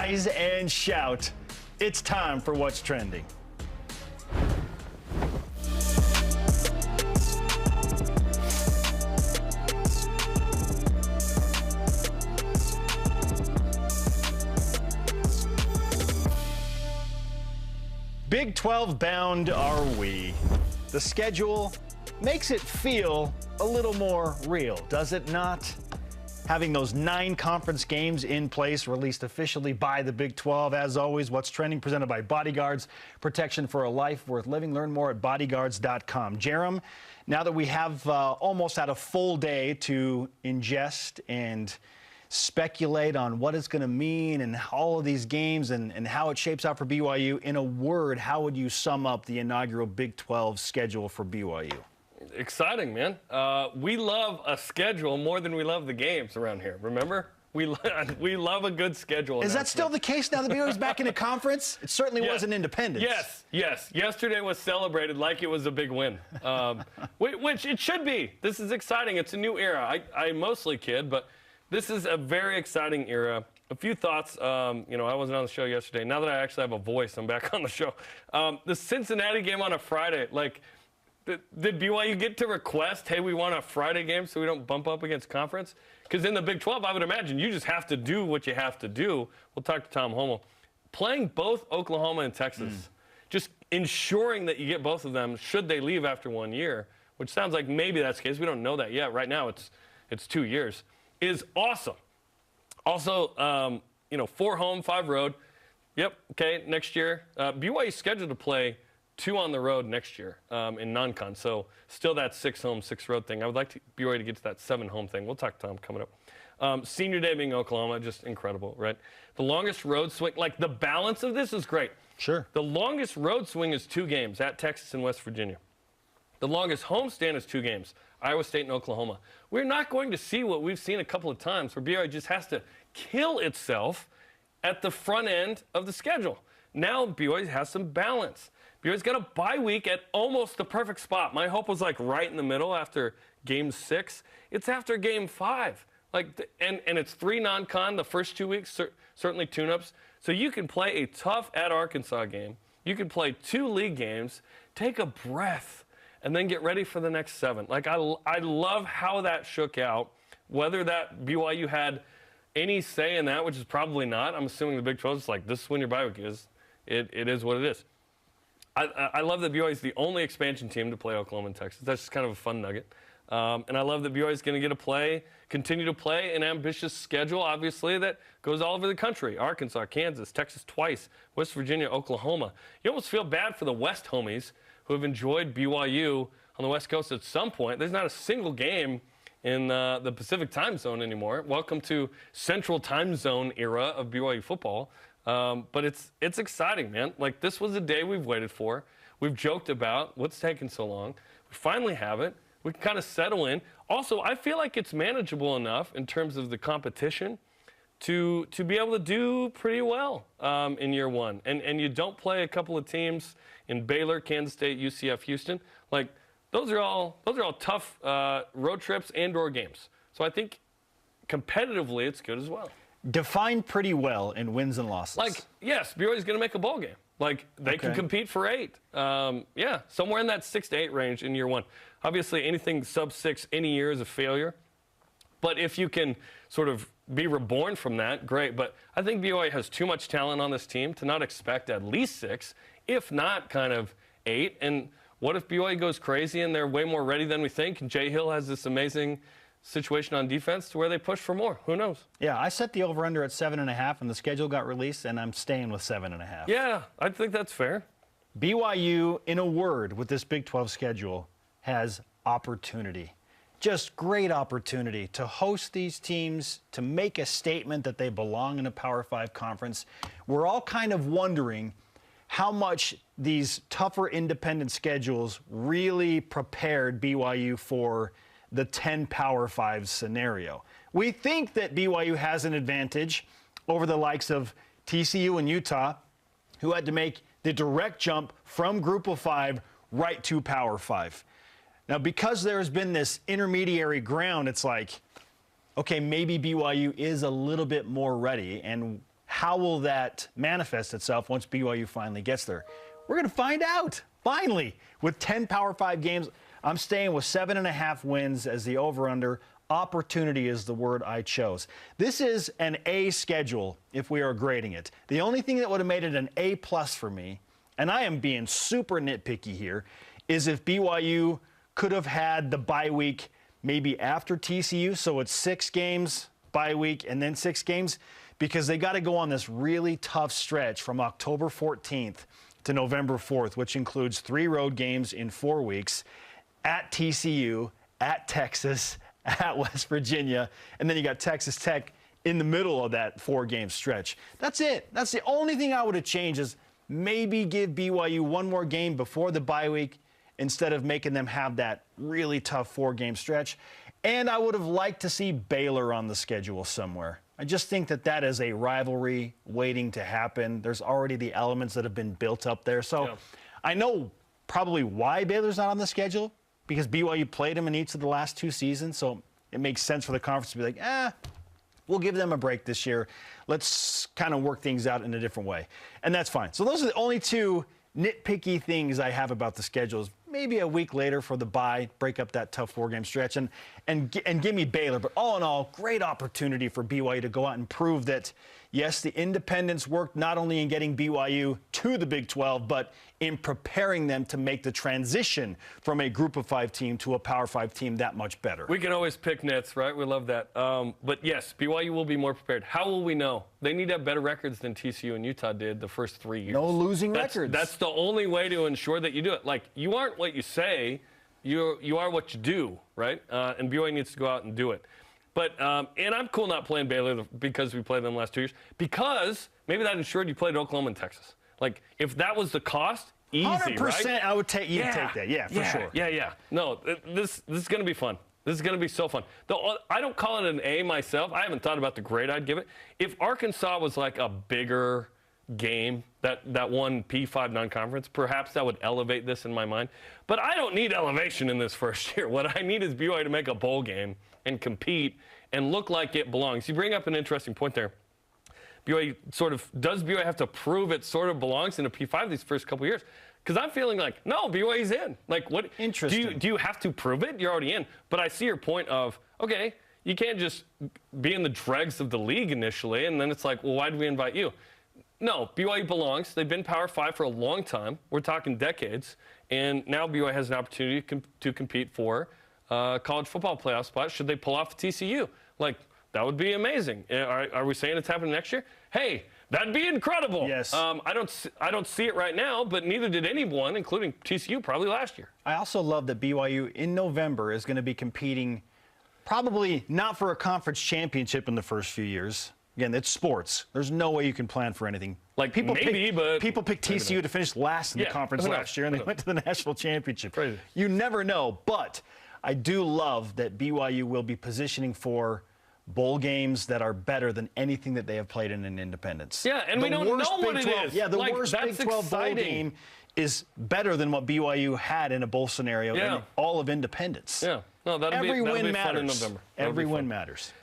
rise and shout. It's time for What's Trending. Big 12 bound are we? The schedule makes it feel a little more real, does it not? Having those 9 conference games in place, released officially by the Big 12. As always, What's Trending presented by Bodyguards, protection for a life worth living. Learn more at bodyguards.com. Jarom, now that we have almost had a full day to ingest and speculate on what it's going to mean and all of these games and how it shapes out for BYU, in a word, how would you sum up the inaugural Big 12 schedule for BYU? Exciting, man. We love a schedule more than we love the games around here. Remember? We love a good schedule. Is that still the case now that BYU's back in a conference? It certainly wasn't independence. Yes. Yesterday was celebrated like it was a big win, which it should be. This is exciting. It's a new era. I mostly kid, but this is a very exciting era. A few thoughts. I wasn't on the show yesterday. Now that I actually have a voice, I'm back on the show. The Cincinnati game on a Friday, did BYU get to request, hey, we want a Friday game so we don't bump up against conference? Because in the Big 12, I would imagine you just have to do what you have to do. We'll talk to Tom Hommel. Playing both Oklahoma and Texas, just ensuring that you get both of them should they leave after 1 year, which sounds like maybe that's the case. We don't know that yet. Right now it's 2 years, is awesome. Also, 4 home, 5 road. Yep, okay, next year. BYU's scheduled to play 2 on the road next year in non-con. So still that 6 home, 6 road thing. I would like BYU to get to that 7 home thing. We'll talk to Tom coming up. Senior day being Oklahoma, just incredible, right? The longest road swing, the balance of this is great. Sure. The longest road swing is 2 games at Texas and West Virginia. The longest homestand is 2 games, Iowa State and Oklahoma. We're not going to see what we've seen a couple of times where BYU just has to kill itself at the front end of the schedule. Now BYU has some balance. BYU's got a bye week at almost the perfect spot. My hope was right in the middle after game 6. It's after game 5. And it's 3 non-con the first 2 weeks, certainly tune-ups. So you can play a tough at Arkansas game. You can play 2 league games, take a breath, and then get ready for the next 7. I love how that shook out. Whether that BYU had any say in that, which is probably not. I'm assuming the Big 12 is this is when your bye week is. It is what it is. I love that BYU is the only expansion team to play Oklahoma and Texas. That's just kind of a fun nugget. And I love that BYU is going to get to continue to play an ambitious schedule, obviously, that goes all over the country. Arkansas, Kansas, Texas twice, West Virginia, Oklahoma. You almost feel bad for the West homies who have enjoyed BYU on the West Coast at some point. There's not a single game in the Pacific time zone anymore. Welcome to Central time zone era of BYU football. But it's exciting, man. This was a day we've waited for. We've joked about what's taking so long. We finally have it. We can kind of settle in. Also, I feel like it's manageable enough in terms of the competition to be able to do pretty well in year 1. And you don't play a couple of teams in Baylor, Kansas State, UCF, Houston. Those are all tough road trips and/or games. So I think competitively it's good as well. Defined pretty well in wins and losses. Yes, BYU's going to make a bowl game. They can compete for 8. Somewhere in that 6 to 8 range in year 1. Obviously, anything sub 6 any year is a failure. But if you can sort of be reborn from that, great. But I think BYU has too much talent on this team to not expect at least 6, if not kind of 8. And what if BYU goes crazy and they're way more ready than we think? And Jay Hill has this amazing situation on defense to where they push for more. Who knows? Yeah, I set the over-under at 7.5, and the schedule got released, and I'm staying with 7.5. Yeah, I think that's fair. BYU, in a word, with this Big 12 schedule, has opportunity. Just great opportunity to host these teams, to make a statement that they belong in a Power 5 conference. We're all kind of wondering how much these tougher independent schedules really prepared BYU for the 10 Power 5 scenario. We think that BYU has an advantage over the likes of TCU and Utah, who had to make the direct jump from Group of 5 right to Power 5. Now, because there's been this intermediary ground, it's okay, maybe BYU is a little bit more ready. And how will that manifest itself once BYU finally gets there? We're going to find out, finally. With 10 Power 5 games, I'm staying with 7.5 wins as the over-under. Opportunity is the word I chose. This is an A schedule if we are grading it. The only thing that would have made it an A+ for me, and I am being super nitpicky here, is if BYU could have had the bye week maybe after TCU, so it's 6 games bye week and then 6 games, because they got to go on this really tough stretch from October 14th to November 4th, which includes 3 road games in 4 weeks at TCU, at Texas, at West Virginia, and then you got Texas Tech in the middle of that 4-game stretch. That's it. That's the only thing I would have changed, is maybe give BYU one more game before the bye week instead of making them have that really tough 4-game stretch. And I would have liked to see Baylor on the schedule somewhere. I just think that that is a rivalry waiting to happen. There's already the elements that have been built up there. So yeah. I know probably why Baylor's not on the schedule, because BYU played them in each of the last 2 seasons. So it makes sense for the conference to be like, we'll give them a break this year. Let's kind of work things out in a different way. And that's fine. So those are the only 2 nitpicky things I have about the schedules. Maybe a week later for the bye, break up that tough 4-game stretch, and give me Baylor. But all in all, great opportunity for BYU to go out and prove that, yes, the independents worked not only in getting BYU to the Big 12, but in preparing them to make the transition from a Group of 5 team to a Power 5 team that much better. We can always pick nits, right? We love that. But yes, BYU will be more prepared. How will we know? They need to have better records than TCU and Utah did the first 3 years. No losing records. That's the only way to ensure that you do it. Like, you aren't what you say, you are what you do, right? And BYU needs to go out and do it. But and I'm cool not playing Baylor because we played them the last 2 years, because maybe that ensured you played Oklahoma and Texas. Like, if that was the cost, easy, 100%, right? I would take take that. Yeah, for sure. Yeah. No, this is going to be fun. This is going to be so fun. I don't call it an A myself. I haven't thought about the grade I'd give it. If Arkansas was like a bigger game, that one P5 non-conference, perhaps that would elevate this in my mind. But I don't need elevation in this first year. What I need is BYU to make a bowl game and compete and look like it belongs. You bring up an interesting point there. Does BYU have to prove it sort of belongs in a P5 these first couple years? Because I'm feeling like, no, BYU's in. Like, what? Interesting. Do you have to prove it? You're already in. But I see your point of, okay, you can't just be in the dregs of the league initially, and then it's like, well, why did we invite you? No, BYU belongs. They've been Power 5 for a long time. We're talking decades. And now BYU has an opportunity to compete for college football playoff spot should they pull off TCU. Like, that would be amazing. Are we saying it's happening next year? Hey, that'd be incredible. Yes. I don't see it right now, but neither did anyone, including TCU, probably last year. I also love that BYU in November is going to be competing probably not for a conference championship in the first few years. Again, it's sports. There's no way you can plan for anything. Like, people picked TCU to finish last in the conference last year, and they went to the national championship. Crazy. You never know. But I do love that BYU will be positioning for bowl games that are better than anything that they have played in an independence. Yeah, and we don't know what it is. Yeah, the worst Big 12 bowl game is better than what BYU had in a bowl scenario in all of independence. Yeah, no, that'll be fun in November. Every win matters.